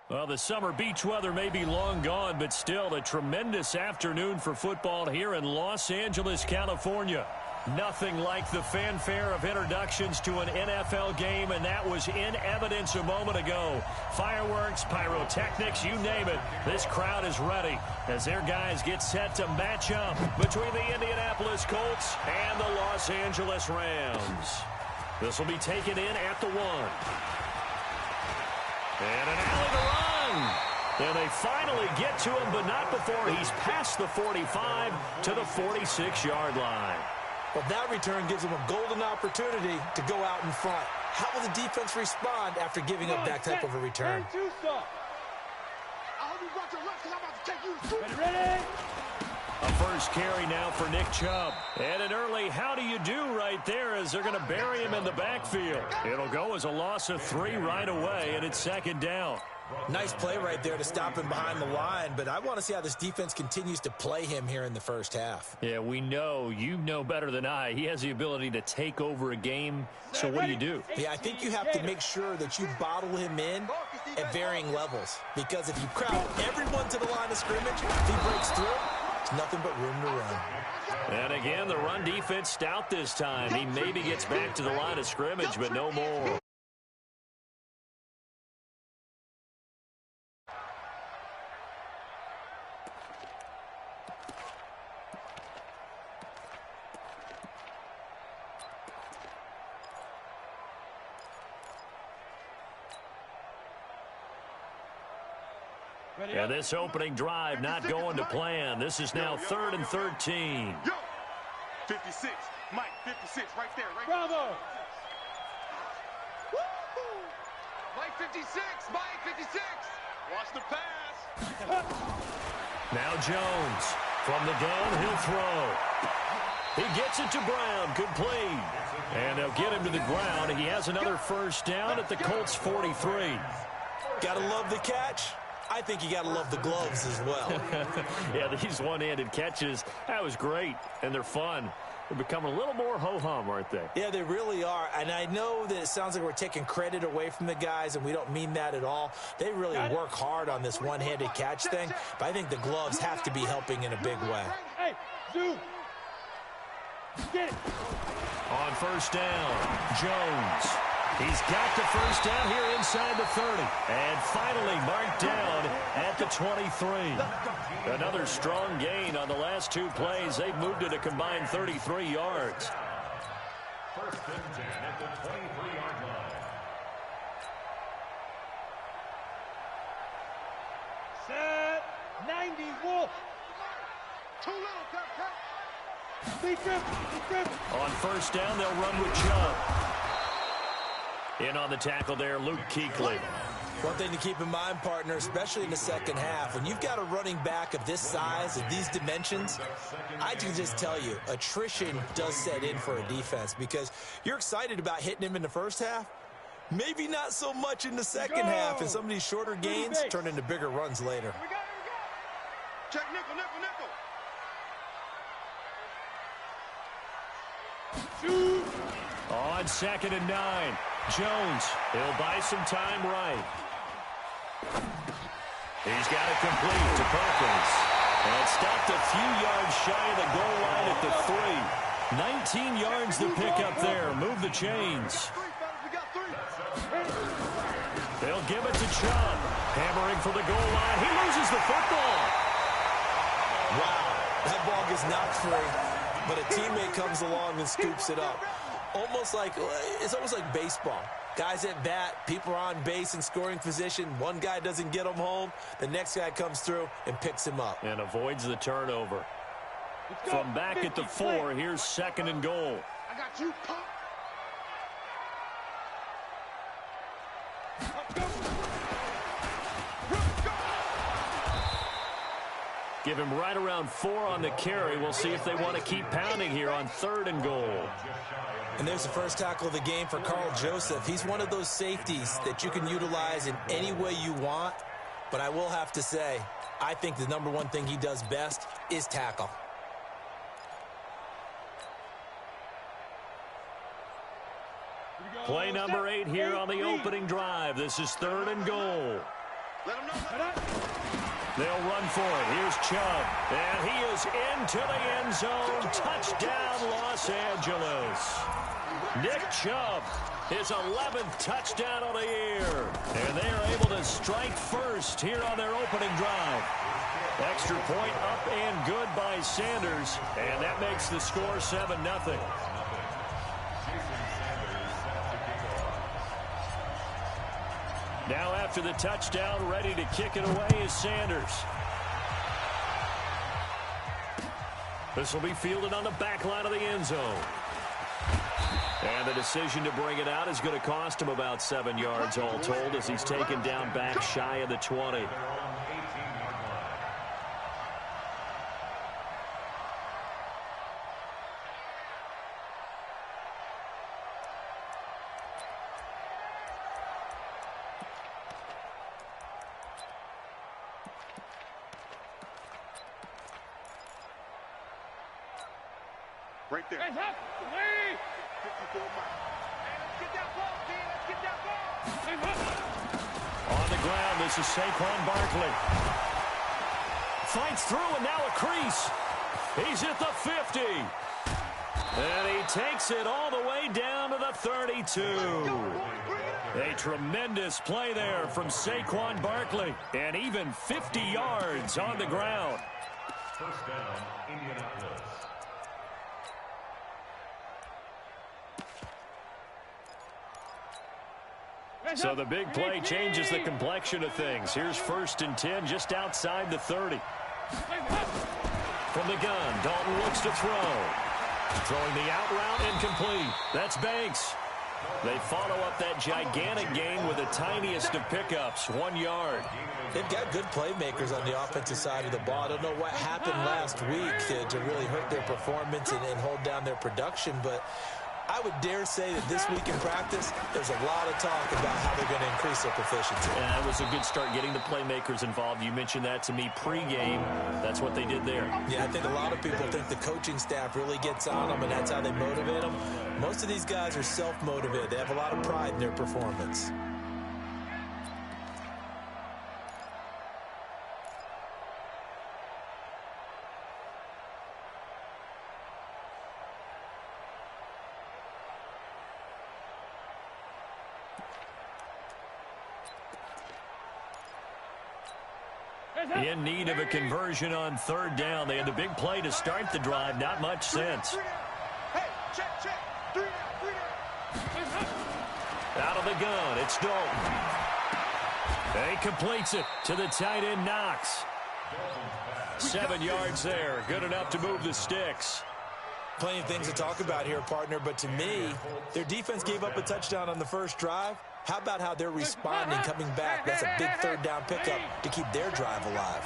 Well, the summer beach weather may be long gone, but still a tremendous afternoon for football here in Los Angeles, California. Nothing like the fanfare of introductions to an NFL game, and that was in evidence a moment ago. Fireworks, pyrotechnics, you name it. This crowd is ready as their guys get set to match up between the Indianapolis Colts and the Los Angeles Rams. This will be taken in at the 1. And an alley to run. And they finally get to him, but not before he's past the 45 to the 46-yard line. Well, that return gives them a golden opportunity to go out in front. How will the defense respond after giving up that type of a return? A first carry now for Nick Chubb. And an early how do you do right there as they're going to bury him in the backfield. It'll go as a loss of 3 right away, and it's second down. Nice play right there to stop him behind the line, but I want to see how this defense continues to play him here in the first half. Yeah, we know. You know better than I. He has the ability to take over a game, so what do? Yeah, I think you have to make sure that you bottle him in at varying levels, because if you crowd everyone to the line of scrimmage, if he breaks through, there's nothing but room to run. And again, the run defense stout this time. He maybe gets back to the line of scrimmage, but no more. And this opening drive not going to plan. This is now 3rd and 13. 56, Mike, 56, right there, right Bravo! Woo! Mike 56, Mike 56. Watch the pass. Now Jones from the gun, he'll throw. He gets it to Brown, complete. And they'll get him to the ground. He has another first down at the Colts 43. Gotta love the catch. I think you got to love the gloves as well. Yeah, these one-handed catches, that was great, and they're fun. They're becoming a little more ho-hum, aren't they? Yeah, they really are, and I know that it sounds like we're taking credit away from the guys, and we don't mean that at all. They really work hard on this one-handed catch thing, but I think the gloves have to be helping in a big way. Hey, Zoo! Get it! On first down, Jones. He's got the first down here inside the 30. And finally marked down at the 23. Another strong gain on the last 2 plays. They've moved it a combined 33 yards. First and 10 at the 23-yard line. Set 90, Wolf! Too little, cut. Speed grip. On first down, they'll run with Chubb. In on the tackle there, Luke Kuechly. One thing to keep in mind, partner, especially in the second half, when you've got a running back of this size, of these dimensions, I can just tell you, attrition does set in for a defense because you're excited about hitting him in the first half. Maybe not so much in the second half, and some of these shorter gains turn into bigger runs later. Here we go. Check nickel. Shoot! On 2nd and 9. Jones, he'll buy some time right. He's got it complete to Perkins. And stopped a few yards shy of the goal line at the 3. 19 yards to pick up there. Move the chains. They'll give it to Chubb. Hammering for the goal line. He loses the football. Wow, that ball gets knocked free, but a teammate comes along and scoops it up. It's almost like baseball. Guys at bat, people are on base in scoring position. One guy doesn't get him home. The next guy comes through and picks him up. And avoids the turnover. From back at the 4, here's 2nd and goal. I got you, punk. Give him right around 4 on the carry. We'll see if they want to keep pounding here on 3rd and goal. And there's the first tackle of the game for Carl Joseph. He's one of those safeties that you can utilize in any way you want. But I will have to say, I think the number one thing he does best is tackle. Play number 8 here on the opening drive. This is 3rd and goal. Let him know. They'll run for it. Here's Chubb. And he is into the end zone. Touchdown, Los Angeles. Nick Chubb, his 11th touchdown of the year. And they are able to strike first here on their opening drive. Extra point up and good by Sanders. And that makes the score 7-0. Now after the touchdown, ready to kick it away is Sanders. This will be fielded on the back line of the end zone. And the decision to bring it out is going to cost him about 7 yards all told as he's taken down back shy of the 20. Right there. Hands up. Away. 54 Mike. Hey, let's get that ball, team. Let's get that ball. Hands up. On the ground, this is Saquon Barkley. Fights through and now a crease. He's at the 50. And he takes it all the way down to the 32. A tremendous play there from Saquon Barkley. And even 50 yards on the ground. First down, Indianapolis. So the big play changes the complexion of things. Here's 1st and 10 just outside the 30. From the gun, Dalton looks to throw. Throwing the out route incomplete. That's Banks. They follow up that gigantic gain with the tiniest of pickups, 1 yard. They've got good playmakers on the offensive side of the ball. I don't know what happened last week to really hurt their performance and hold down their production, but I would dare say that this week in practice, there's a lot of talk about how they're going to increase their proficiency. And that was a good start getting the playmakers involved. You mentioned that to me pregame. That's what they did there. Yeah, I think a lot of people think the coaching staff really gets on them, and that's how they motivate them. Most of these guys are self-motivated. They have a lot of pride in their performance. In need of a conversion on 3rd down. They had the big play to start the drive. Not much sense. Hey, check. 3 down. Out of the gun, it's Dalton. He completes it to the tight end, Knox. 7 yards there. Good enough to move the sticks. Plenty of things to talk about here, partner, but to me, their defense gave up a touchdown on the first drive. How about how they're responding, coming back? That's a big 3rd down pickup to keep their drive alive.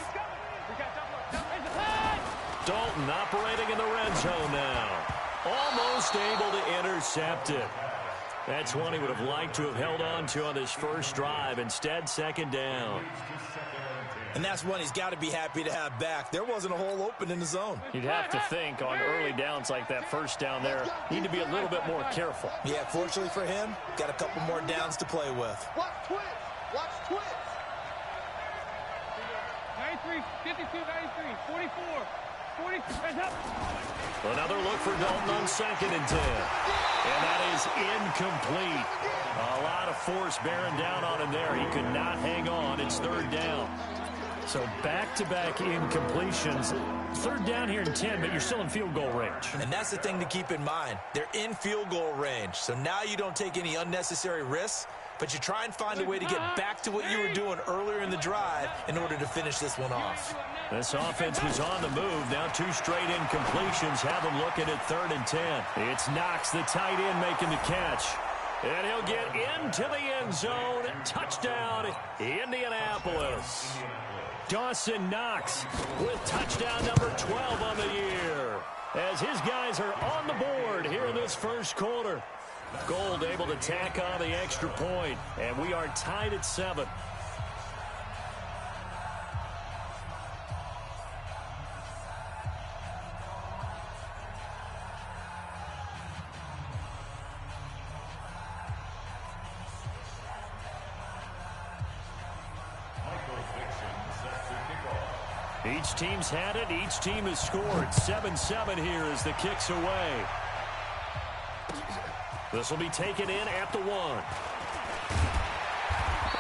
Dalton operating in the red zone now. Almost able to intercept it. That's one he would have liked to have held on to on his first drive. Instead, 2nd down. And that's one he's got to be happy to have back. There wasn't a hole open in the zone. You'd have to think on early downs like that 1st down there, need to be a little bit more careful. Yeah, fortunately for him, got a couple more downs to play with. Watch twins. Watch twins. 93, 52, 93, 44, 40. Hands up. Another look for Dalton on 2nd and 10. And that is incomplete. A lot of force bearing down on him there. He could not hang on. It's 3rd down. So back-to-back incompletions. 3rd down here in 10, but you're still in field goal range. And that's the thing to keep in mind. They're in field goal range. So now you don't take any unnecessary risks, but you try and find a way to get back to what you were doing earlier in the drive in order to finish this one off. This offense was on the move. Now 2 straight incompletions have them looking at 3rd and 10. It's Knox, the tight end, making the catch. And he'll get into the end zone. Touchdown, Indianapolis. Dawson Knox with touchdown number 12 on the year. As his guys are on the board here in this first quarter. Gold able to tack on the extra point. And we are tied at 7. Each team's had it. Each team has scored. 7-7 here as the kick's away. This will be taken in at the 1.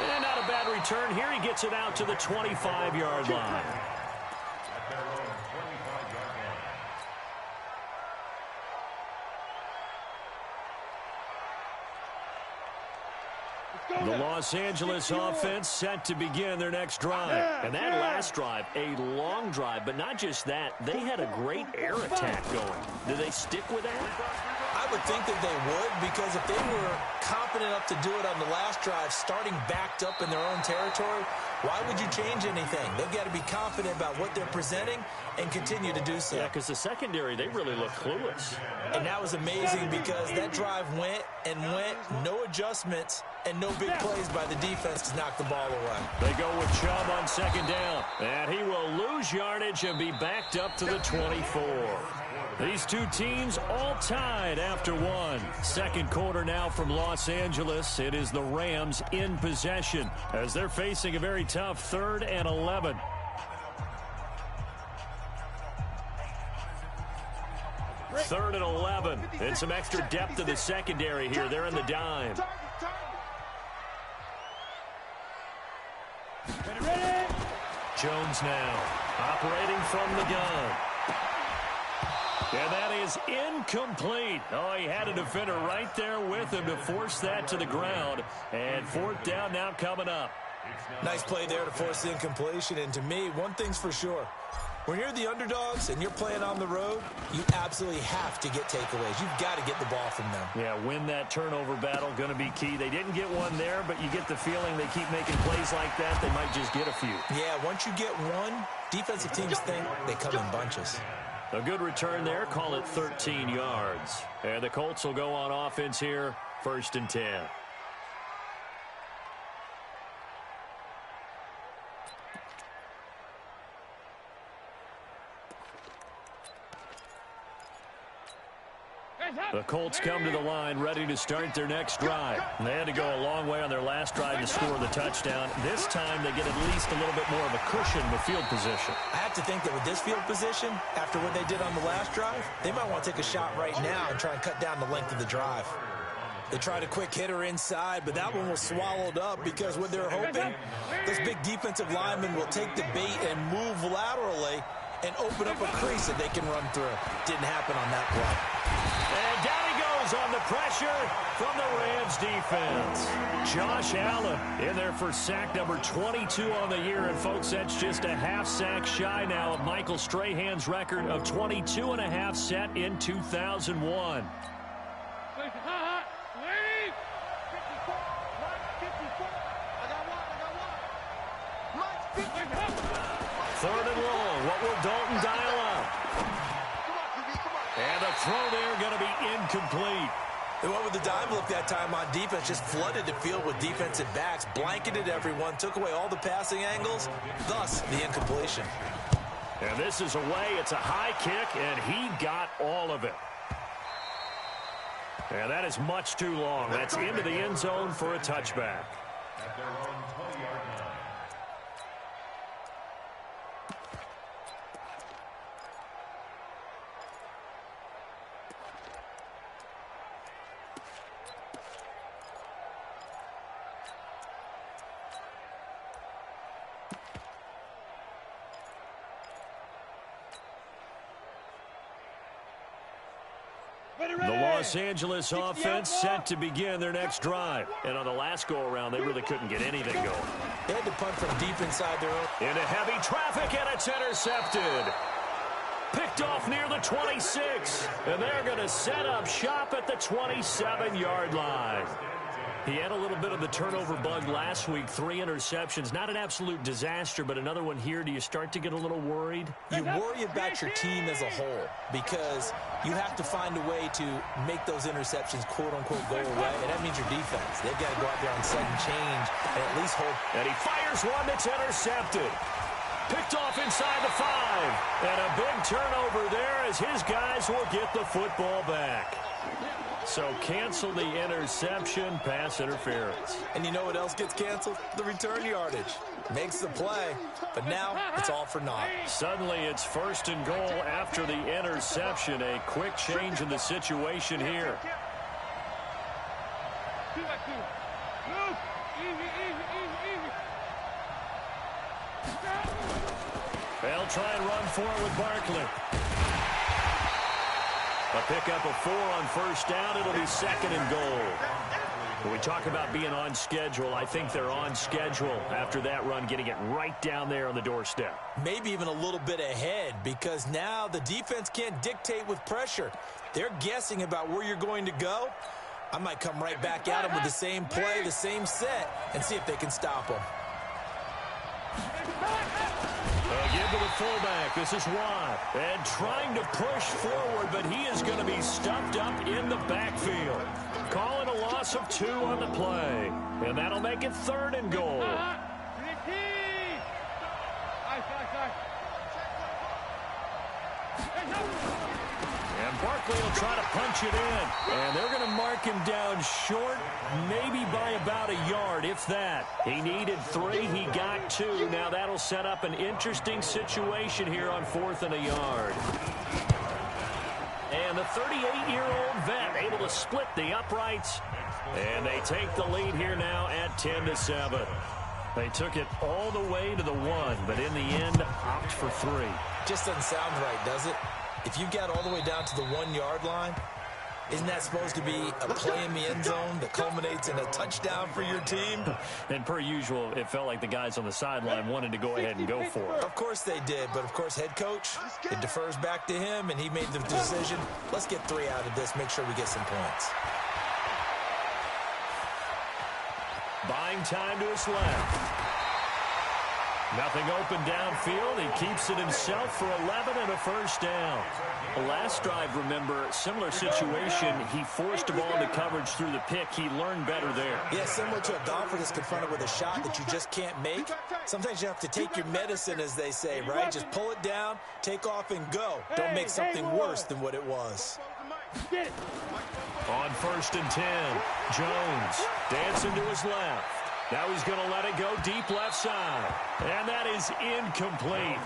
And not a bad return here. He gets it out to the 25-yard line. The Los Angeles offense set to begin their next drive. And that last drive, a long drive, but not just that. They had a great air attack going. Do they stick with that? I would think that they would, because if they were confident enough to do it on the last drive, starting backed up in their own territory, why would you change anything? They've got to be confident about what they're presenting and continue to do so. Yeah, because the secondary, they really look clueless. And that was amazing because that drive went and went, no adjustments, and no big plays by the defense to knock the ball away. They go with Chubb on second down. And he will lose yardage and be backed up to the 24. These two teams all tied after one. Second quarter now from Los Angeles. It is the Rams in possession as they're facing a very tough 3rd and 11. Third and 11. And some extra depth to the secondary here. They're in the dime. Jones now operating from the gun. And that is incomplete. Oh, he had a defender right there with him to force that to the ground. And 4th down now coming up. Nice play there to force the incompletion. And to me, one thing's for sure. When you're the underdogs and you're playing on the road, you absolutely have to get takeaways. You've got to get the ball from them. Yeah, win that turnover battle, going to be key. They didn't get one there, but you get the feeling they keep making plays like that, they might just get a few. Yeah, once you get one, defensive teams think they come in bunches. A good return there. Call it 13 yards. And the Colts will go on offense here, 1st and 10. The Colts come to the line ready to start their next drive. They had to go a long way on their last drive to score the touchdown. This time they get at least a little bit more of a cushion with field position. I have to think that with this field position, after what they did on the last drive, they might want to take a shot right now and try and cut down the length of the drive. They tried a quick hitter inside, but that one was swallowed up because what they're hoping, this big defensive lineman will take the bait and move laterally and open up a crease that they can run through. Didn't happen on that play. And down he goes on the pressure from the Rams defense. Josh Allen in there for sack number 22 on the year. And, folks, that's just a half sack shy now of Michael Strahan's record of 22.5 set in 2001. Third and long. What will Dalton dial up? And the throw there going to be incomplete. They went with the dime look that time on defense, just flooded the field with defensive backs, blanketed everyone, took away all the passing angles, thus the incompletion. And this is away. It's a high kick, and he got all of it. And that is much too long. That's into the end zone for a touchback. At their own 20-yard line. The Los Angeles offense set to begin their next drive. And on the last go-around, they really couldn't get anything going. They had to punt from deep inside their own. Into heavy traffic, and it's intercepted. Picked off near the 26. And they're going to set up shop at the 27-yard line. He had a little bit of the turnover bug last week, 3 interceptions. Not an absolute disaster, but another one here. Do you start to get a little worried? You worry about your team as a whole because you have to find a way to make those interceptions, quote-unquote, go away, and that means your defense. They've got to go out there on sudden change and at least hold. And he fires one that's intercepted. Picked off inside the 5. And a big turnover there as his guys will get the football back. So cancel the interception, pass interference. And you know what else gets canceled? The return yardage. Makes the play, but now it's all for naught. Suddenly it's 1st and goal after the interception. A quick change in the situation here. They'll try and run for it with Barkley. A pickup of 4 on 1st down. It'll be 2nd and goal. When we talk about being on schedule, I think they're on schedule after that run, getting it right down there on the doorstep. Maybe even a little bit ahead, because now the defense can't dictate with pressure. They're guessing about where you're going to go. I might come right back at them with the same play, the same set, and see if they can stop them. Give to the fullback. This is Watt. And trying to push forward, but he is going to be stuffed up in the backfield. Calling a loss of 2 on the play. And that'll make it 3rd and goal. And Barkley will try to punch it in. And they're going to mark him down short, maybe by about a yard, if that. He needed 3. He got 2. Now that'll set up an interesting situation here on 4th and a yard. And the 38-year-old vet able to split the uprights. And they take the lead here now at 10-7. They took it all the way to the 1, but in the end, opt for 3. Just doesn't sound right, does it? If you got all the way down to the 1-yard line, isn't that supposed to be a play in the end zone that culminates in a touchdown for your team? And per usual, it felt like the guys on the sideline wanted to go ahead and go for it. Of course they did, but of course head coach, it defers back to him, and he made the decision. Let's get 3 out of this, make sure we get some points. Buying time to his left. Nothing open downfield. He keeps it himself for 11 and a 1st down. The last drive, remember, similar situation. He forced a ball into coverage through the pick. He learned better there. Yeah, similar to a golfer that's confronted with a shot that you just can't make. Sometimes you have to take your medicine, as they say, right? Just pull it down, take off, and go. Don't make something worse than what it was. On 1st and 10, Jones dancing to his left. Now he's going to let it go deep left side. And that is incomplete.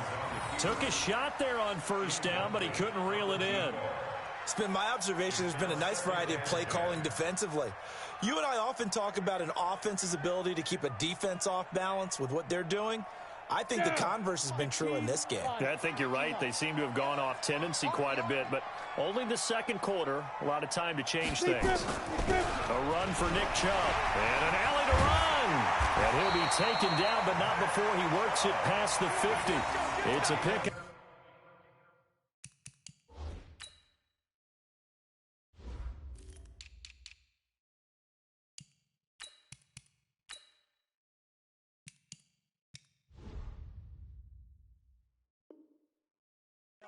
Took a shot there on 1st down, but he couldn't reel it in. It's been my observation there's been a nice variety of play calling defensively. You and I often talk about an offense's ability to keep a defense off balance with what they're doing. I think the converse has been true in this game. Yeah, I think you're right. They seem to have gone off tendency quite a bit, but only the 2nd quarter, a lot of time to change things. A run for Nick Chubb, and an alley to run. And he'll be taken down, but not before he works it past the 50. It's a pick.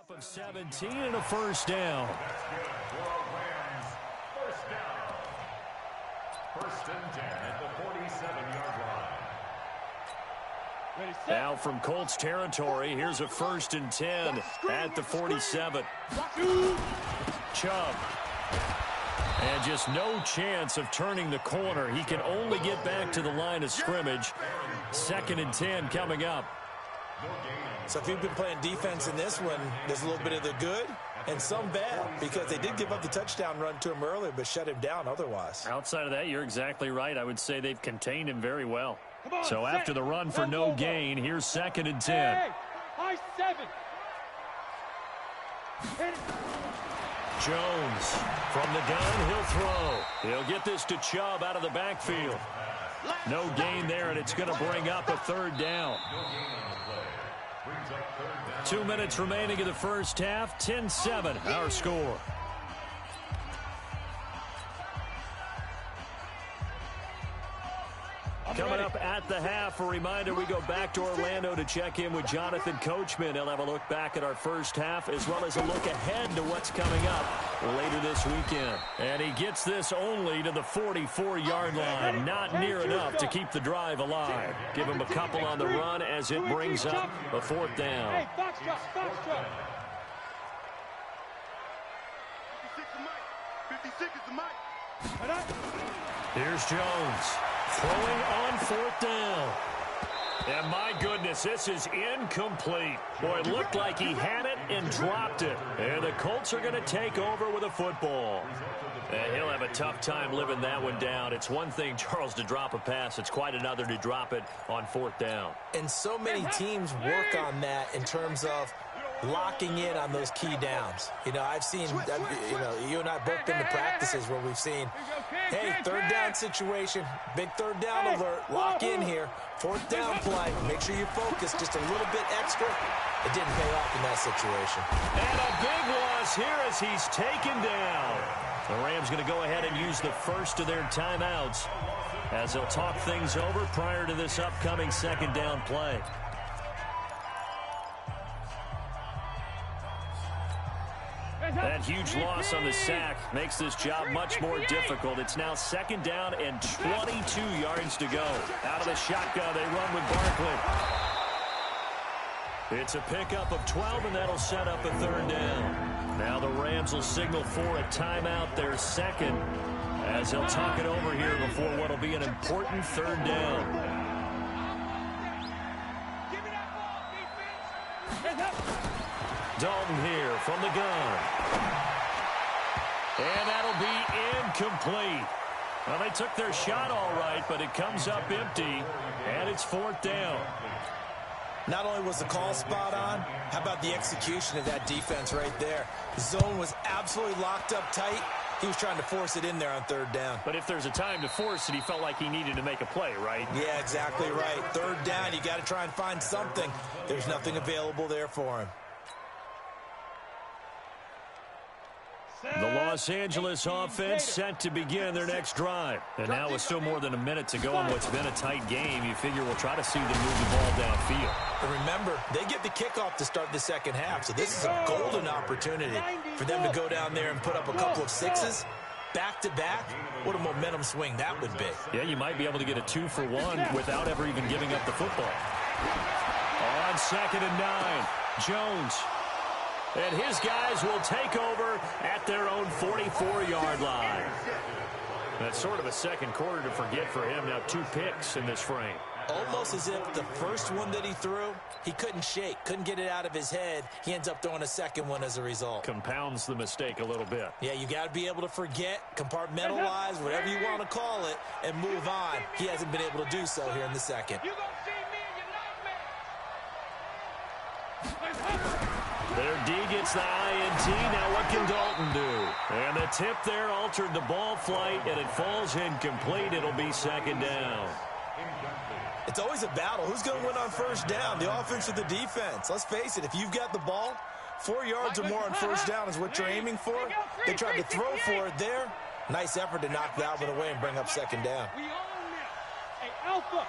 Of 17 and a 1st down. 1st and 10 at the 47-yard line. Now from Colts territory, here's a 1st and 10 at the 47. Chubb. And just no chance of turning the corner. He can only get back to the line of scrimmage. 2nd and 10 coming up. So if you've been playing defense in this one, there's a little bit of the good and some bad, because they did give up the touchdown run to him earlier, but shut him down otherwise. Outside of that, you're exactly right. I would say they've contained him very well. So after the run for no gain, here's 2nd and 10. Jones from the gun, he'll throw. He'll get this to Chubb out of the backfield. No gain there, and it's going to bring up a 3rd down. 2 minutes remaining in the 1st half. 10-7, our score. Coming up at the half, a reminder, we go back to Orlando to check in with Jonathan Coachman. He'll have a look back at our first half as well as a look ahead to what's coming up later this weekend. And he gets this only to the 44-yard line. Not near enough to keep the drive alive. Give him a couple on the run as it brings up a fourth down. Hey, box truck, box truck. 56 is the mic. Here's Jones throwing on fourth down. And my goodness, this is incomplete. Boy, it looked like he had it and dropped it. And the Colts are going to take over with a football. And he'll have a tough time living that one down. It's one thing, Charles, to drop a pass. It's quite another to drop it on fourth down. And so many teams work on that in terms of locking in on those key downs. You know, I've seen, you and I both been to practices where we've seen, hey, third down situation, big third down alert, lock in here, fourth down play, make sure you focus just a little bit extra. It didn't pay off in that situation. And a big loss here as he's taken down. The Rams going to go ahead and use the first of their timeouts as they'll talk things over prior to this upcoming second down play. That huge loss on the sack makes this job much more difficult. It's now second down and 22 yards to go. Out of the shotgun, they run with Barkley. It's a pickup of 12, and that'll set up a third down. Now the Rams will signal for a timeout, their second, as they'll talk it over here before what will be an important third down. Give me that ball, defense. Dalton here from the gun. And that'll be incomplete. Well, they took their shot all right, but it comes up empty, and it's fourth down. Not only was the call spot on, how about the execution of that defense right there? The zone was absolutely locked up tight. He was trying to force it in there on third down. But if there's a time to force it, he felt like he needed to make a play, right? Yeah, exactly right. Third down, you got to try and find something. There's nothing available there for him. The Los Angeles offense set to begin their next drive. And now with still more than a minute to go in what's been a tight game, you figure we'll try to see them move the ball downfield. And remember, they get the kickoff to start the second half, so this is a golden opportunity for them to go down there and put up a couple of sixes back-to-back. What a momentum swing that would be. Yeah, you might be able to get a 2-for-1 without ever even giving up the football. On second and 9, Jones. And his guys will take over at their own 44-yard line. That's sort of a second quarter to forget for him. Now 2 picks in this frame. Almost as if the first one that he threw, he couldn't shake, couldn't get it out of his head. He ends up throwing a second one as a result. Compounds the mistake a little bit. Yeah, you got to be able to forget, compartmentalize, whatever you want to call it, and move on. He hasn't been able to do so here in the second. You gonna see me and your nightmare. Their D gets the INT. Now what can Dalton do? And the tip there altered the ball flight, and it falls incomplete. It'll be second down. It's always a battle. Who's going to win on first down, the offense or the defense? Let's face it, if you've got the ball, 4 yards or more on first down is what you're aiming for. They tried to throw for it there. Nice effort to knock that one away and bring up second down. We own this. Hey, Alpha.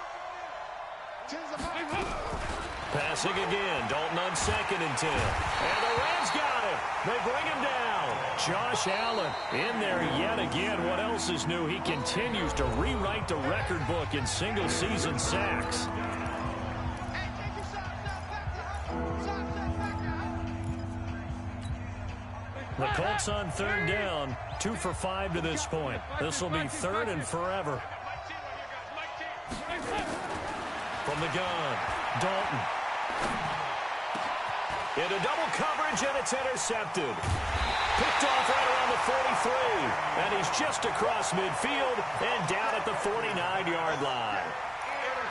Passing again. Dalton on second and 10. And the Rams got him. They bring him down. Josh Allen in there yet again. What else is new? He continues to rewrite the record book in single-season sacks. The Colts on third down. 2 for 5 to this point. This will be third and forever. From the gun, Dalton. Into double coverage, and it's intercepted. Picked off right around the 43. And he's just across midfield and down at the 49-yard line.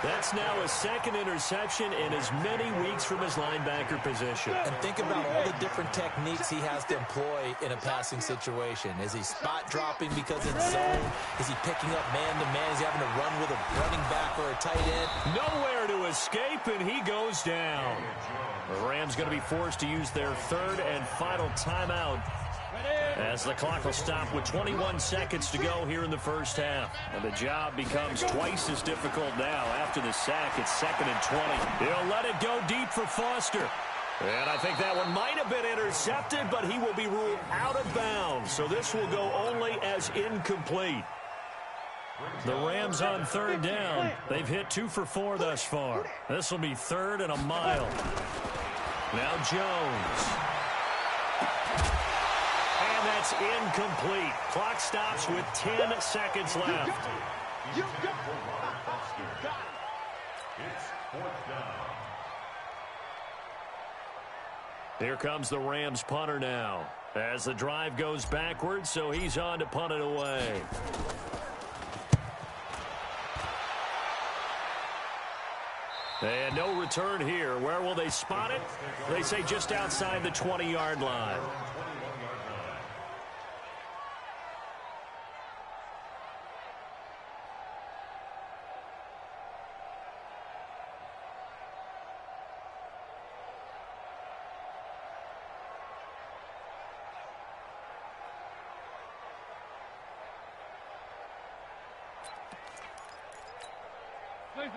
That's now his second interception in as many weeks from his linebacker position. And think about all the different techniques he has to employ in a passing situation. Is he spot dropping because it's zone? Is he picking up man-to-man? Is he having to run with a running back or a tight end? Nowhere to escape, and he goes down. The Rams going to be forced to use their third and final timeout As the clock will stop with 21 seconds to go here in the first half. And the job becomes twice as difficult now after the sack. It's 2nd and 20. He'll let it go deep for Foster. And I think that one might have been intercepted, but he will be ruled out of bounds. So this will go only as incomplete. The Rams on 3rd down. They've hit 2 for 4 thus far. This will be 3rd and a mile. Now Jones. And that's incomplete. Clock stops with 10 seconds left. It's 4th down. Here comes the Rams punter now. As the drive goes backwards, so he's on to punt it away. And no return here. Where will they spot it? They say just outside the 20-yard line.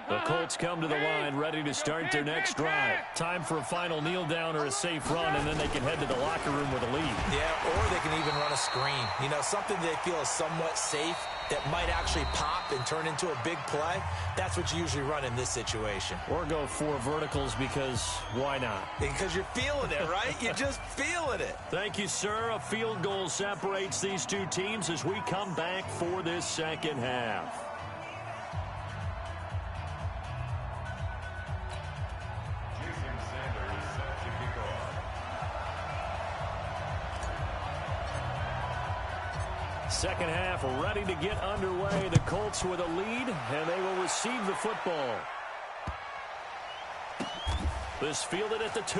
The Colts come to the line, ready to start their next drive. Time for a final kneel down or a safe run, and then they can head to the locker room with a lead. Yeah, or they can even run a screen. You know, something they feel is somewhat safe that might actually pop and turn into a big play. That's what you usually run in this situation. Or go 4 verticals because why not? Because you're feeling it, right? You're just feeling it. Thank you, sir. A field goal separates these two teams as we come back for this second half. Second half ready to get underway. The Colts with a lead, and they will receive the football. This fielded at the 2.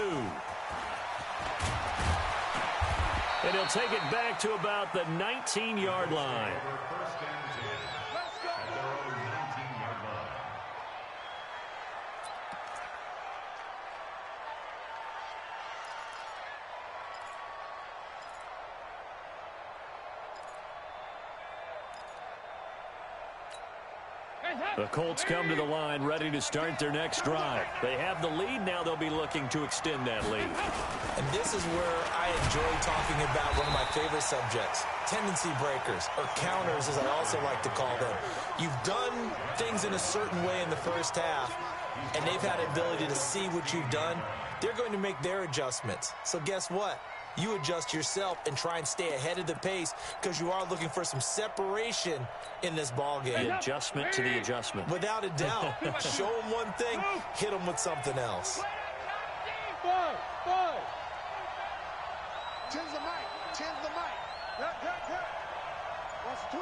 And he'll take it back to about the 19-yard line. The Colts come to the line ready to start their next drive. They have the lead. Now they'll be looking to extend that lead. And this is where I enjoy talking about one of my favorite subjects, tendency breakers, or counters as I also like to call them. You've done things in a certain way in the first half, and they've had the ability to see what you've done. They're going to make their adjustments. So guess what? You adjust yourself and try and stay ahead of the pace because you are looking for some separation in this ball game. The adjustment to the adjustment. Without a doubt. Show them one thing, hit them with something else. Five. Tens the mic. Watch the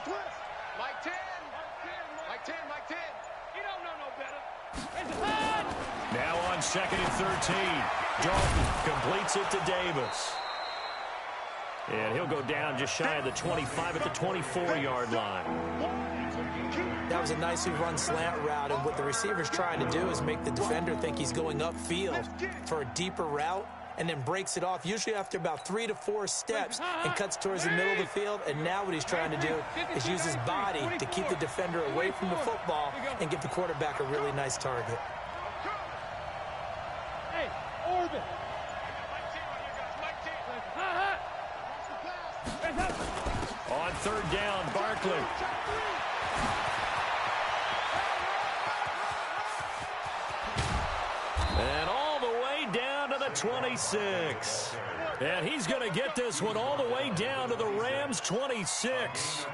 twist. Mike 10. Mike 10. He don't know no better. Now on 2nd and 13. Dalton completes it to Davis. And he'll go down just shy of the 25 at the 24-yard line. That was a nicely run slant route, and what the receiver's trying to do is make the defender think he's going upfield for a deeper route and then breaks it off, usually after about 3 to 4 steps, and cuts towards the middle of the field. And now what he's trying to do is use his body to keep the defender away from the football and give the quarterback a really nice target. Hey, Orbit. On 3rd down, Barkley. And all the way down to the 26. And he's going to get this one all the way down to the Rams' 26.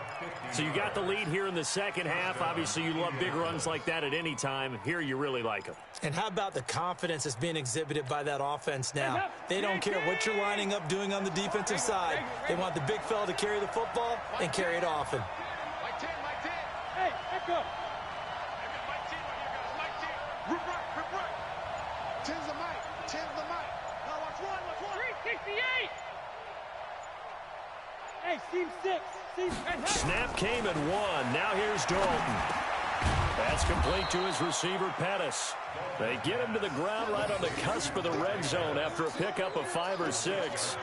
So you got the lead here in the second half. Obviously, you love big runs like that at any time. Here, you really like them. And how about the confidence that's being exhibited by that offense now? They don't care what you're lining up doing on the defensive side. They want the big fella to carry the football and carry it often. Mike 10. Hey, back up. Mike 10. Rip right. 10's the mic. Now watch one. 368. Hey, seam 6. Snap came and 1. Now here's Dalton. That's complete to his receiver, Pettis. They get him to the ground right on the cusp of the red zone after a pickup of 5 or 6.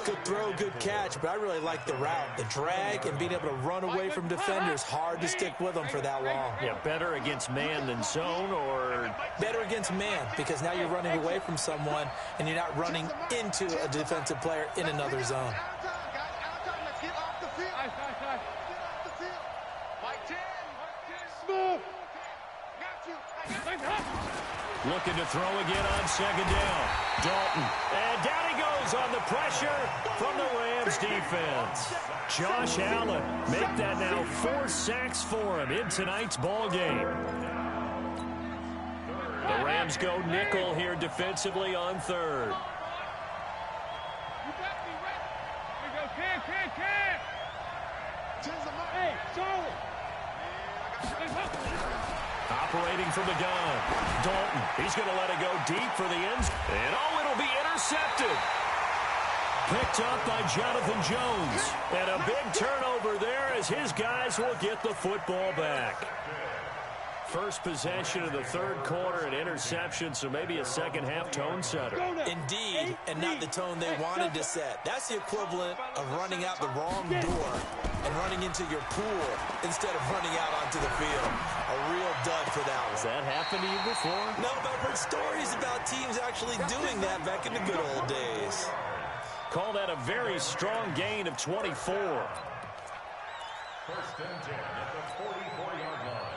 Good throw, good catch, but I really like the route. The drag and being able to run away from defenders, hard to stick with them for that long. Yeah, better against man than zone, or? Better against man, because now you're running away from someone and you're not running into a defensive player in another zone. Looking to throw again on second down. Dalton. And down he goes on the pressure from the Rams defense. Josh Allen make that now 4 sacks for him in tonight's ball game. The Rams go nickel here defensively on third. Operating from the gun. Dalton. He's going to let it go deep for the ends. And it'll be intercepted. Picked up by Jonathan Jones. And a big turnover there as his guys will get the football back. First possession of the third quarter, an interception, so maybe a second-half tone setter. Indeed, and not the tone they wanted to set. That's the equivalent of running out the wrong door and running into your pool instead of running out onto the field. A real dud for that one. Has that happened to you before? No, but I've heard stories about teams actually doing that back in the good old days. Call that a very strong gain of 24. First and 10 at the 44-yard line.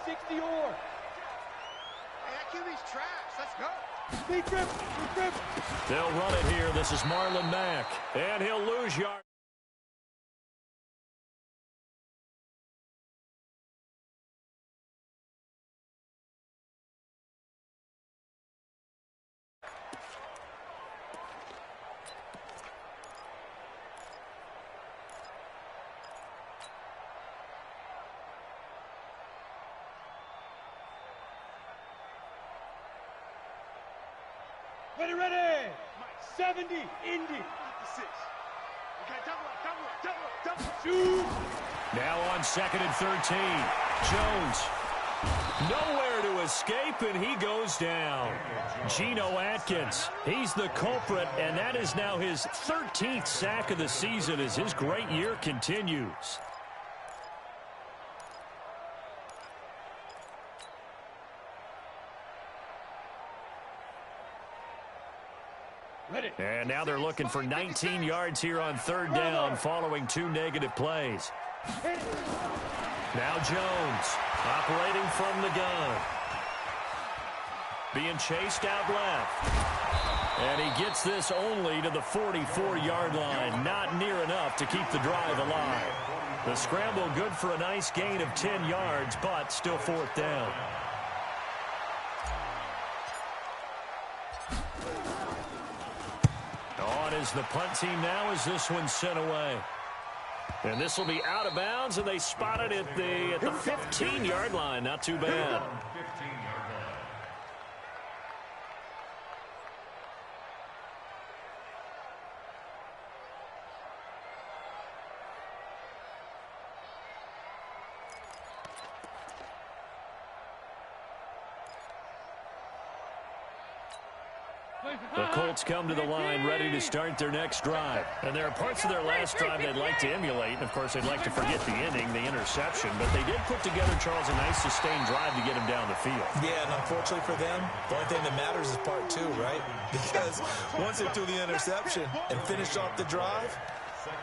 60 or. Hey, that QB's trash. Let's go. Deep grip. They'll run it here. This is Marlon Mack. And he'll lose yard. Ready. 70, Indy. 56. Okay, double up. Shoot. Now on second and 13. Jones. Nowhere to escape, and he goes down. Geno Atkins. He's the culprit, and that is now his 13th sack of the season as his great year continues. And now they're looking for 19 yards here on third down following 2 negative plays. Now Jones operating from the gun. Being chased out left. And he gets this only to the 44-yard line. Not near enough to keep the drive alive. The scramble good for a nice gain of 10 yards, but still fourth down. On is the punt team now as this one's sent away. And this will be out of bounds, and they spot it at the 15-yard line. Not too bad. The Colts come to the line ready to start their next drive. And there are parts of their last drive they'd like to emulate. And, of course, they'd like to forget the inning, the interception. But they did put together, Charles, a nice sustained drive to get him down the field. Yeah, and unfortunately for them, the only thing that matters is part 2, right? Because once they threw the interception and finished off the drive,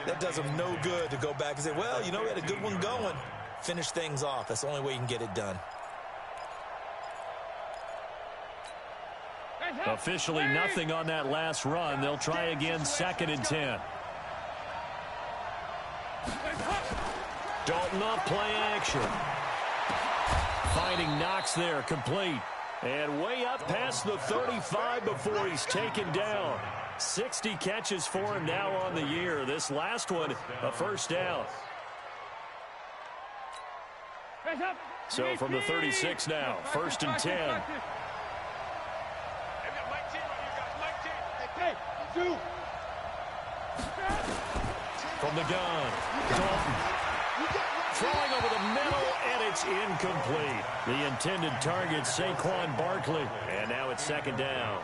that does them no good to go back and say, well, you know, we had a good one going. Finish things off. That's the only way you can get it done. Officially nothing on that last run. They'll try again, second and 10. Dalton off play action. Finding Knox there, complete. And way up past the 35 before he's taken down. 60 catches for him now on the year. This last one, a first down. So from the 36 now, first and 10. From the gun, Dalton throwing over the middle, and it's incomplete. The intended target, Saquon Barkley. And now it's second down.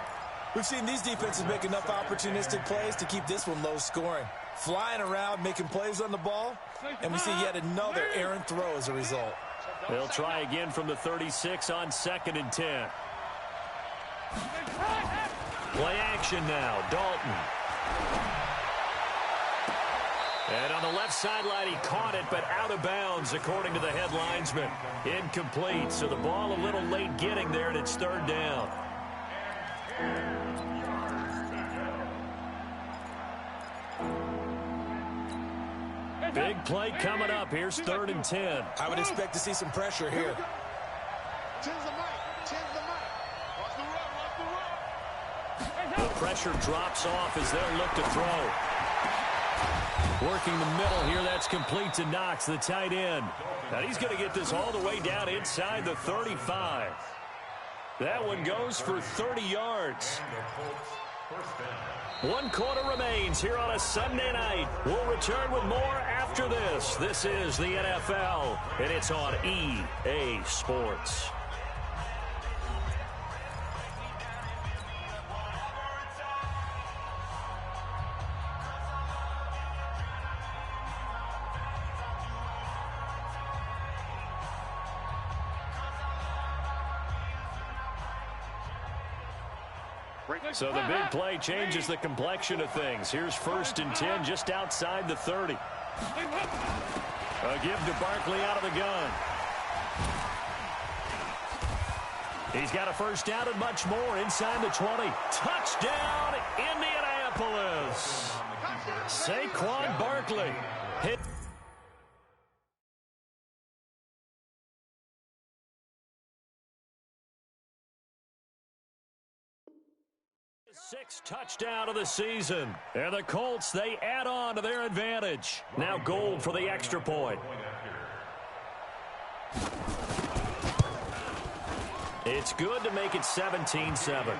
We've seen these defenses make enough opportunistic plays to keep this one low scoring. Flying around, making plays on the ball, and we see yet another errant throw as a result. They'll try again from the 36 on 2nd and 10. Play action now, Dalton. And on the left sideline, he caught it, but out of bounds, according to the head linesman. Incomplete, so the ball a little late getting there, and it's 3rd down. Big play coming up. Here's 3rd and 10. I would expect to see some pressure here. The pressure drops off as they'll look to throw. Working the middle here, that's complete to Knox, the tight end. Now he's going to get this all the way down inside the 35. That one goes for 30 yards. 1 quarter remains here on a Sunday night. We'll return with more after this. This is the NFL, and it's on EA Sports. So the big play changes the complexion of things. Here's 1st and 10 just outside the 30. A give to Barkley out of the gun. He's got a first down and much more inside the 20. Touchdown, Indianapolis. Saquon Barkley hit. Sixth touchdown of the season. And the Colts, they add on to their advantage. Now Gold for the extra point. It's good to make it 17-7.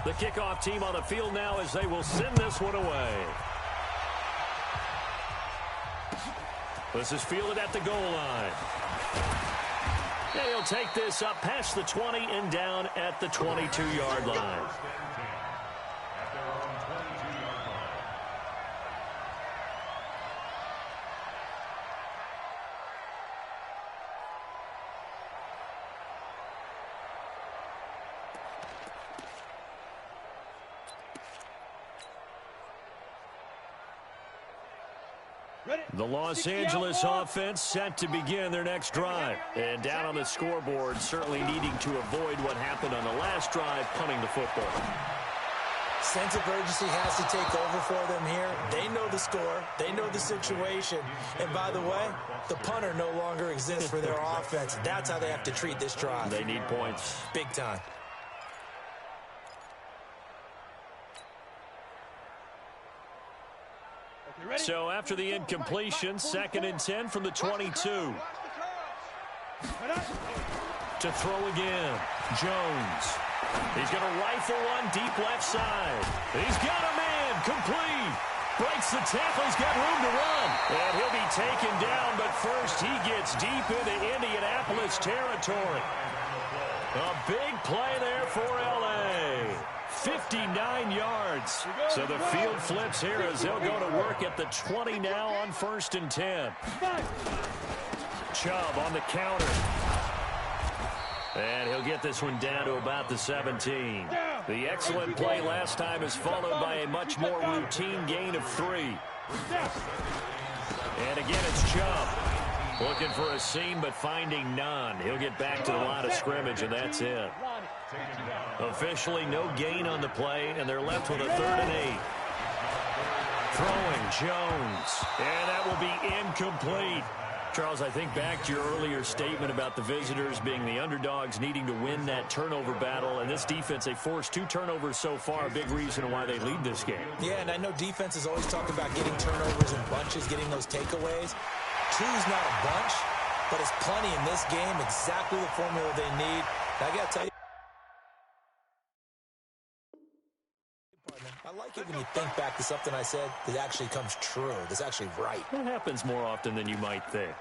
The kickoff team on the field now as they will send this one away. This is fielded at the goal line. And he'll take this up past the 20 and down at the 22-yard line. The Los Angeles offense set to begin their next drive. And down on the scoreboard, certainly needing to avoid what happened on the last drive, punting the football. Sense of urgency has to take over for them here. They know the score. They know the situation. And by the way, the punter no longer exists for their offense. That's how they have to treat this drive. They need points. Big time. So after the incompletion, 2nd and 10 from the 22. To throw again, Jones. He's going to rifle one deep left side. He's got a man, complete. Breaks the tackle, he's got room to run. And he'll be taken down, but first he gets deep into Indianapolis territory. A big play there for L.A. 59 yards. So the field flips here as they'll go to work at the 20 now on 1st and 10. Chubb on the counter. And he'll get this one down to about the 17. The excellent play last time is followed by a much more routine gain of 3. And again, it's Chubb. Looking for a seam, but finding none. He'll get back to the line of scrimmage, and that's it. Officially no gain on the play, and they're left with a 3rd and 8. Throwing Jones. And that will be incomplete. Charles, I think back to your earlier statement about the visitors being the underdogs needing to win that turnover battle. And this defense, they forced 2 turnovers so far, a big reason why they lead this game. Yeah, and I know defense is always talking about getting turnovers in bunches, getting those takeaways. 2's not a bunch, but it's plenty in this game, exactly the formula they need. And I got to tell you, I like it when you think back to something I said that actually comes true, that's actually right. That happens more often than you might think.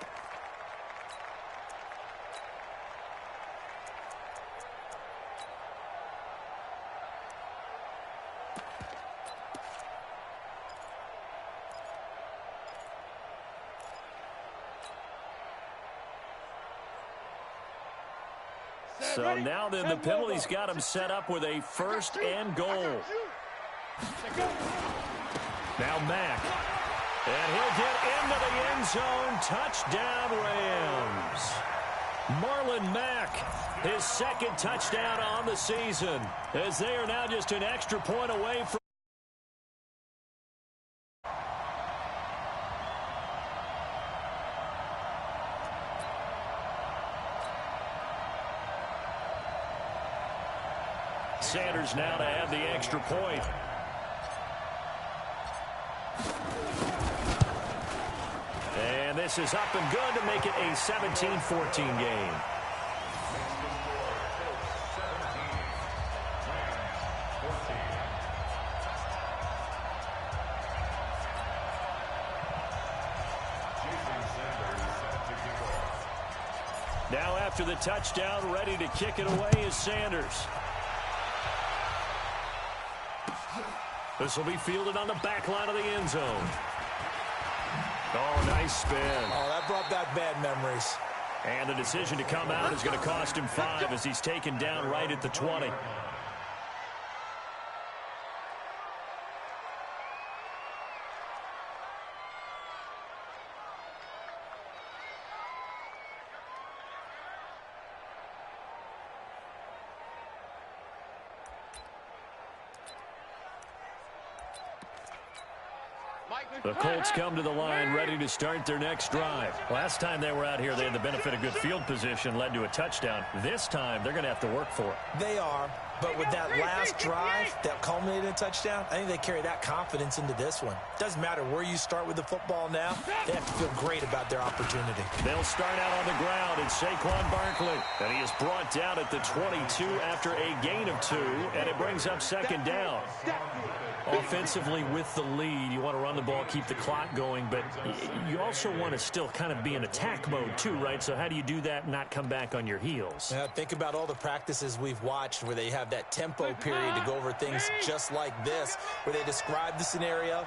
So now then the penalty's got him set up with a 1st and goal. Now Mack. And he'll get into the end zone. Touchdown, Rams. Marlon Mack, his 2nd touchdown on the season, as they are now just an extra point away from... Sanders now to add the extra point. And this is up and good to make it a 17-14 game. Now after the touchdown, ready to kick it away is Sanders. This will be fielded on the back line of the end zone. Oh, nice spin. Oh, that brought back bad memories. And the decision to come out is going to cost him 5 as he's taken down right at the 20. The Colts come to the line ready to start their next drive. Last time they were out here, they had the benefit of good field position, led to a touchdown. This time, they're going to have to work for it. They are, but with that last drive that culminated in a touchdown, I think they carry that confidence into this one. Doesn't matter where you start with the football now, they have to feel great about their opportunity. They'll start out on the ground. It's Saquon Barkley, and he is brought down at the 22 after a gain of 2, and it brings up 2nd down. Offensively with the lead, you want to run the ball, keep the clock going, but you also want to still kind of be in attack mode too, right? So how do you do that and not come back on your heels? Think about all the practices we've watched where they have that tempo period to go over things just like this, where they describe the scenario,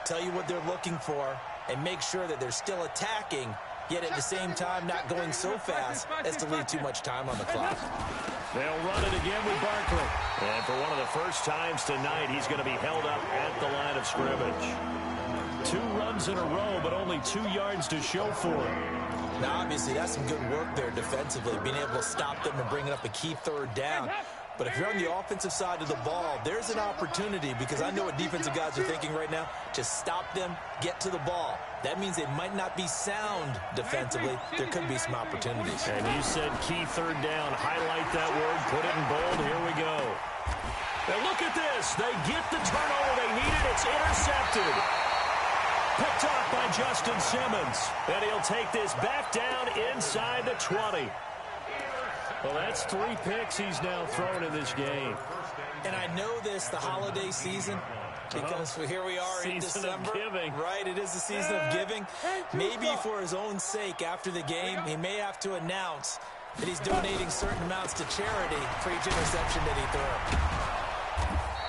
tell you what they're looking for, and make sure that they're still attacking, yet at the same time not going so fast as to leave too much time on the clock. They'll run it again with Barkley. And for one of the first times tonight, he's going to be held up at the line of scrimmage. 2 runs in a row, but only 2 yards to show for it. Now, obviously, that's some good work there defensively, being able to stop them and bringing up a key 3rd down. But if you're on the offensive side of the ball, there's an opportunity, because I know what defensive guys are thinking right now. Just stop them, get to the ball. That means they might not be sound defensively. There could be some opportunities. And you said key 3rd down. Highlight that word. Put it in bold. Here we go. Now look at this. They get the turnover they needed. It's intercepted. Picked up by Justin Simmons. And he'll take this back down inside the 20. Well, that's 3 picks he's now thrown in this game. And I know this, the holiday season, because here we are in December. Of giving. Right, it is the season of giving. Maybe for his own sake after the game, he may have to announce that he's donating certain amounts to charity for each interception that he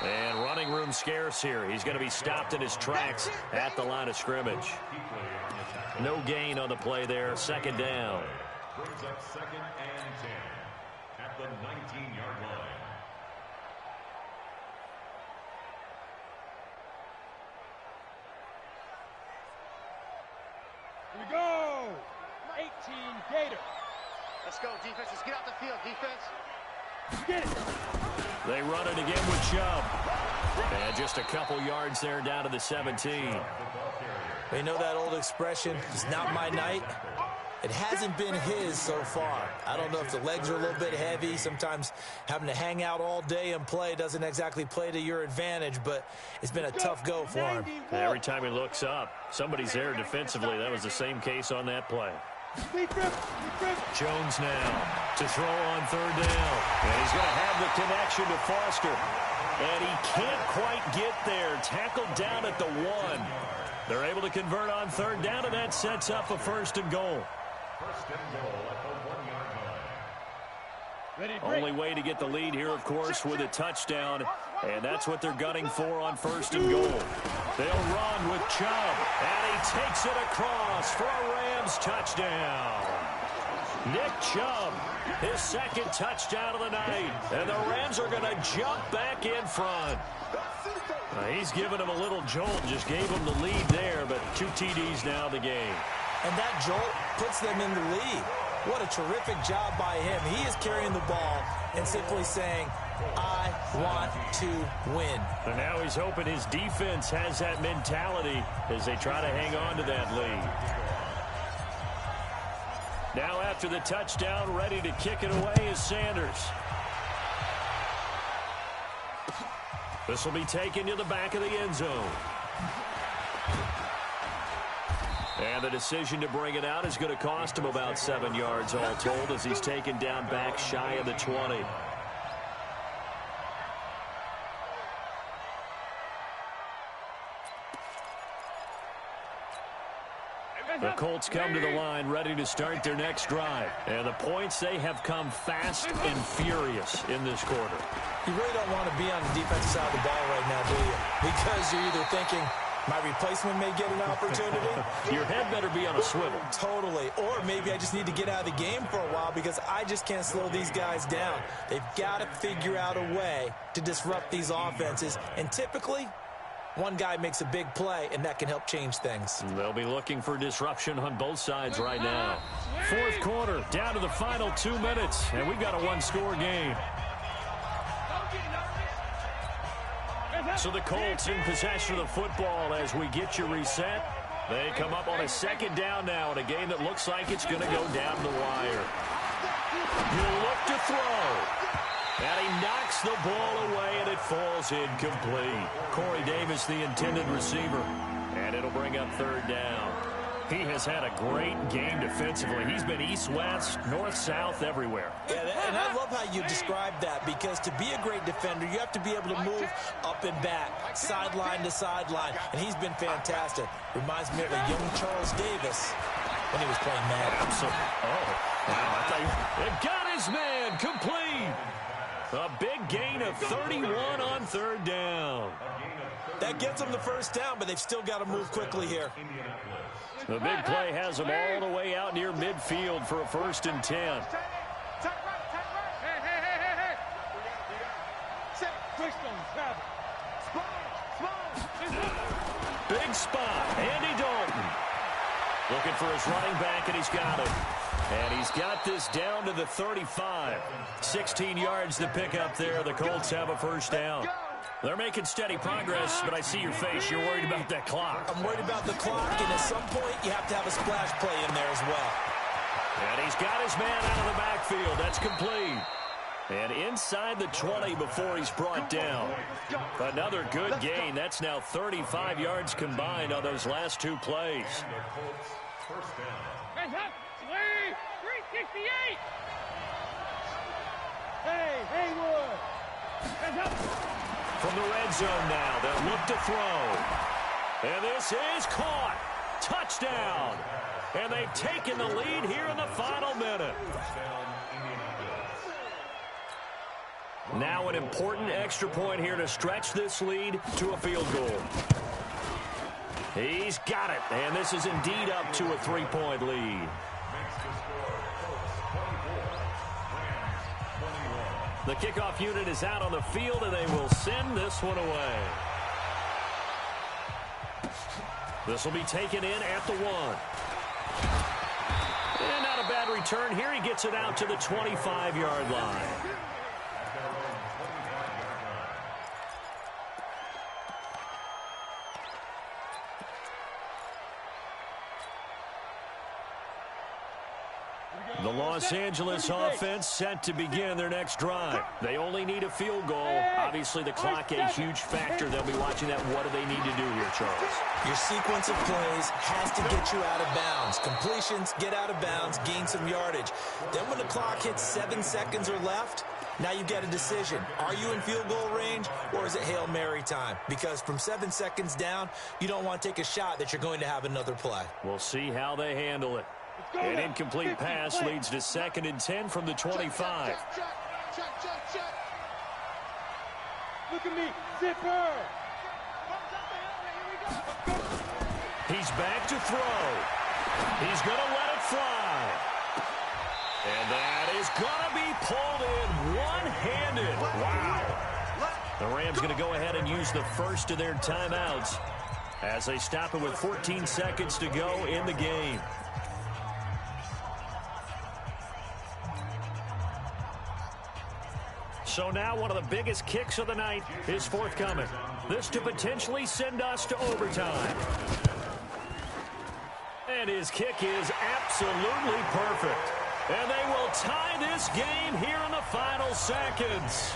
threw. And running room scarce here. He's going to be stopped in his tracks at the line of scrimmage. No gain on the play there. 2nd down. Brings up 2nd and 10 at the 19-yard line. Here we go. 18 Gator. Let's go, defense. Let's get out the field, defense. Get it. They run it again with Chubb. And just a couple yards there down to the 17. You know that old expression, it's not my night? It hasn't been his so far. I don't know if the legs are a little bit heavy. Sometimes having to hang out all day and play doesn't exactly play to your advantage, but it's been a tough go for him. Every time he looks up, somebody's there defensively. That was the same case on that play. Jones now to throw on third down. And he's going to have the connection to Foster. And he can't quite get there. Tackled down at the 1. They're able to convert on third down, and that sets up a first and goal. First and goal at the 1-yard line. Only way to get the lead here, of course, with a touchdown. And that's what they're gunning for on first and goal. They'll run with Chubb. And he takes it across for a Rams touchdown. Nick Chubb, his second touchdown of the night. And the Rams are going to jump back in front. He's given him a little jolt, just gave him the lead there, but 2 TDs now in the game. And that jolt puts them in the lead. What a terrific job by him. He is carrying the ball and simply saying, I want to win. And now he's hoping his defense has that mentality as they try to hang on to that lead. Now after the touchdown, ready to kick it away is Sanders. This will be taken to the back of the end zone. And the decision to bring it out is going to cost him about 7 yards all told as he's taken down back shy of the 20. The Colts come to the line ready to start their next drive. And the points, they have come fast and furious in this quarter. You really don't want to be on the defensive side of the ball right now, do you? Because you're either thinking, my replacement may get an opportunity. Your head better be on a swivel. Totally. Or maybe I just need to get out of the game for a while because I just can't slow these guys down. They've got to figure out a way to disrupt these offenses. And typically, one guy makes a big play, and that can help change things. They'll be looking for disruption on both sides right now. Fourth quarter, down to the final 2 minutes, and we've got a one-score game. So the Colts in possession of the football as we get you reset. They come up on a second down now in a game that looks like it's going to go down the wire. You look to throw. And he knocks the ball away, and it falls incomplete. Corey Davis, the intended receiver. And it'll bring up third down. He has had a great game defensively. He's been east-west, north-south, everywhere. Yeah, and I love how you describe that because to be a great defender, you have to be able to move up and back, sideline to sideline, and he's been fantastic. Reminds me of a young Charles Davis when he was playing Madden. Absolutely. Oh, wow. I thought they got his man complete. A big gain of 31 on third down. That gets them the first down, but they've still got to move quickly here. The big play has them all the way out near midfield for a 1st and 10. Big spot. Andy Dalton. Looking for his running back, and he's got it. And he's got this down to the 35. 16 yards to pick up there. The Colts have a first down. They're making steady progress, but I see your face. You're worried about that clock. I'm worried about the clock, and at some point, you have to have a splash play in there as well. And he's got his man out of the backfield. That's complete. And inside the 20 before he's brought down. Another good gain. That's now 35 yards combined on those last 2 plays. First down. 368. Hey, Haywood. From the red zone now, they'll look to throw. And this is caught. Touchdown. And they've taken the lead here in the final minute. Now an important extra point here to stretch this lead to a field goal. He's got it. And this is indeed up to a 3-point lead. The kickoff unit is out on the field, and they will send this one away. This will be taken in at the 1. And not a bad return here. He gets it out to the 25-yard line. The Los Angeles offense set to begin their next drive. They only need a field goal. Obviously, the clock a huge factor. They'll be watching that. What do they need to do here, Charles? Your sequence of plays has to get you out of bounds. Completions, get out of bounds, gain some yardage. Then when the clock hits 7 seconds or left, now you get a decision. Are you in field goal range, or is it Hail Mary time? Because from 7 seconds down, you don't want to take a shot that you're going to have another play. We'll see how they handle it. An incomplete pass leads to 2nd and 10 from the 25. Check. Look at me. Zipper. He's back to throw. He's going to let it fly. And that is going to be pulled in one-handed. Wow. The Rams going to go ahead and use the first of their timeouts as they stop it with 14 seconds to go in the game. So now one of the biggest kicks of the night is forthcoming. This to potentially send us to overtime. And his kick is absolutely perfect. And they will tie this game here in the final seconds.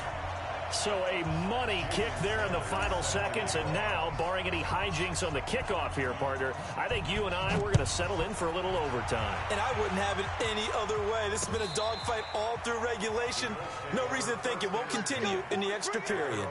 So a money kick there in the final seconds. And now, barring any hijinks on the kickoff here, partner, I think you and I, we're going to settle in for a little overtime. And I wouldn't have it any other way. This has been a dogfight all through regulation. No reason to think it won't continue in the extra period.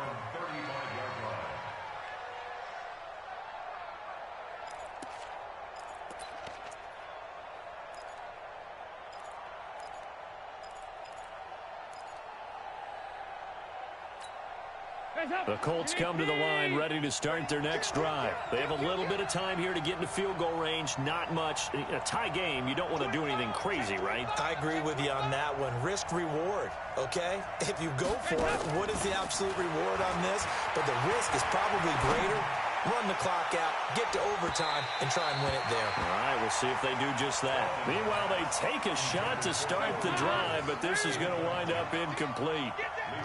The Colts come to the line ready to start their next drive. They have a little bit of time here to get into field goal range. Not much. A tie game, you don't want to do anything crazy, right? I agree with you on that one. Risk reward, okay? If you go for it, what is the absolute reward on this? But the risk is probably greater. Run the clock out, get to overtime, and try and win it there. All right, we'll see if they do just that. Meanwhile, they take a shot to start the drive, but this is going to wind up incomplete.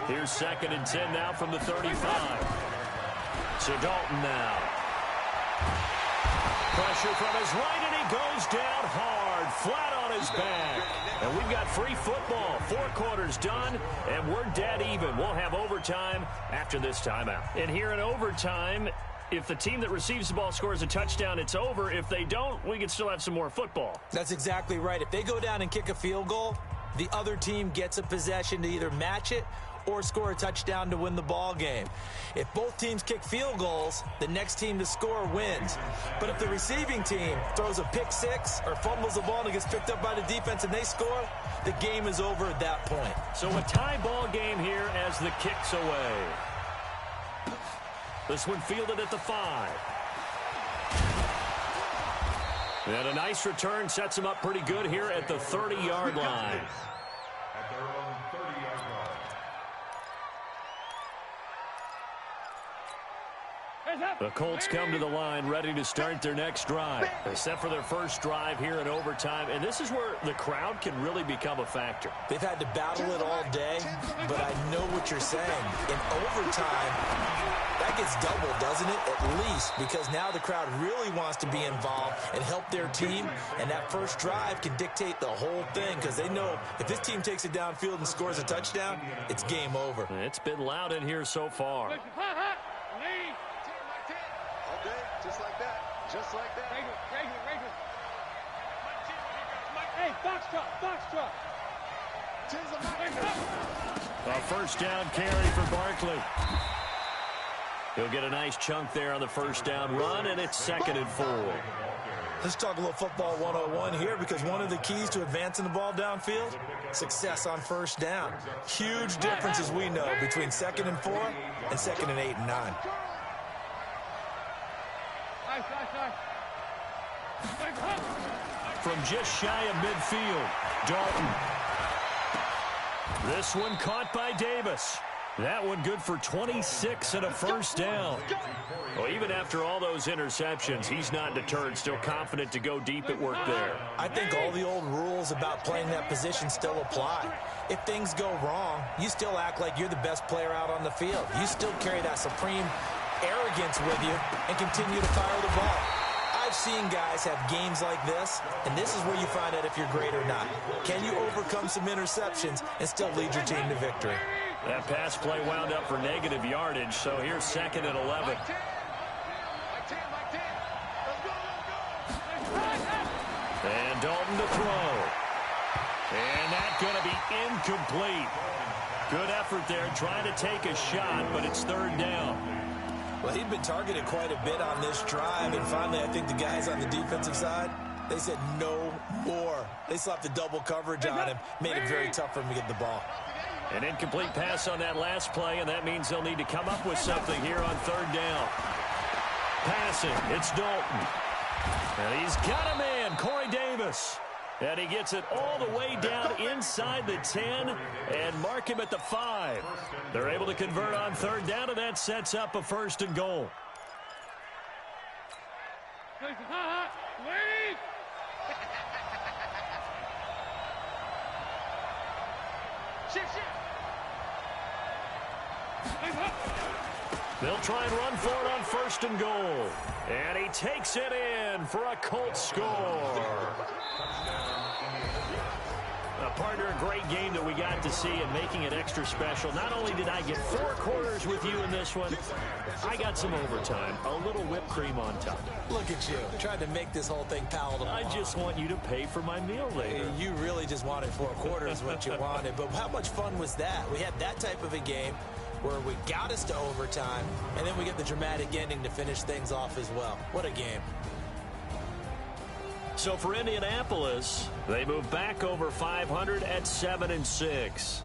Here's 2nd and 10 now from the 35. So Dalton now. Pressure from his right, and he goes down hard, flat on his back. And we've got free football. 4 quarters done, and we're dead even. We'll have overtime after this timeout. And here in overtime, if the team that receives the ball scores a touchdown, it's over. If they don't, we can still have some more football. That's exactly right. If they go down and kick a field goal, the other team gets a possession to either match it or score a touchdown to win the ball game. If both teams kick field goals, the next team to score wins. But if the receiving team throws a pick six or fumbles the ball and it gets picked up by the defense and they score, the game is over at that point. So a tie ball game here as the kick's away. This one fielded at the 5. And a nice return sets him up pretty good here at the 30-yard line. At their own 30-yard line. The Colts come to the line ready to start their next drive. They set for their first drive here in overtime, and this is where the crowd can really become a factor. They've had to battle it all day, but I know what you're saying. In overtime, that gets doubled, doesn't it? At least, because now the crowd really wants to be involved and help their team, and that first drive can dictate the whole thing because they know if this team takes it downfield and scores a touchdown, it's game over. It's been loud in here so far. Just like that. Just like that. Hey, box truck. A first down carry for Barkley. He'll get a nice chunk there on the first down run, and it's 2nd and 4. Let's talk a little football 101 here because one of the keys to advancing the ball downfield, success on first down. Huge difference, as we know, between 2nd and 4 and 2nd and 8 and 9. From just shy of midfield, Dalton. This one caught by Davis. That one good for 26 and a first down. Well, even after all those interceptions, he's not deterred, still confident to go deep at work there. I think all the old rules about playing that position still apply. If things go wrong, you still act like you're the best player out on the field. You still carry that supreme arrogance with you and continue to fire the ball. I I've seen guys have games like this, and this is where you find out if you're great or not. Can you overcome some interceptions and still lead your team to victory? That pass play wound up for negative yardage, so here's 2nd and 11. And Dalton to throw. And that's going to be incomplete. Good effort there, trying to take a shot, but it's 3rd down. Well, he'd been targeted quite a bit on this drive, and finally I think the guys on the defensive side, they said no more. They slapped the double coverage on him, made it very tough for him to get the ball. An incomplete pass on that last play, and that means they'll need to come up with something here on 3rd down. Passing, it's Dalton. And he's got a man, Corey Davis. And he gets it all the way down inside the 10 and mark him at the 5. They're able to convert on 3rd down, and that sets up a 1st and goal. They'll try and run for it on 1st and goal. And he takes it in for a Colts score. Partner, a great game that we got to see and making it extra special. Not only did I get 4 quarters with you in this one, I got some overtime, a little whipped cream on top. Look at you, trying to make this whole thing palatable. I just want you to pay for my meal later. You really just wanted 4 quarters, what you wanted. But how much fun was that? We had that type of a game where we got us to overtime, and then we get the dramatic ending to finish things off as well. What a game. So for Indianapolis, they move back over 500 at 7-6.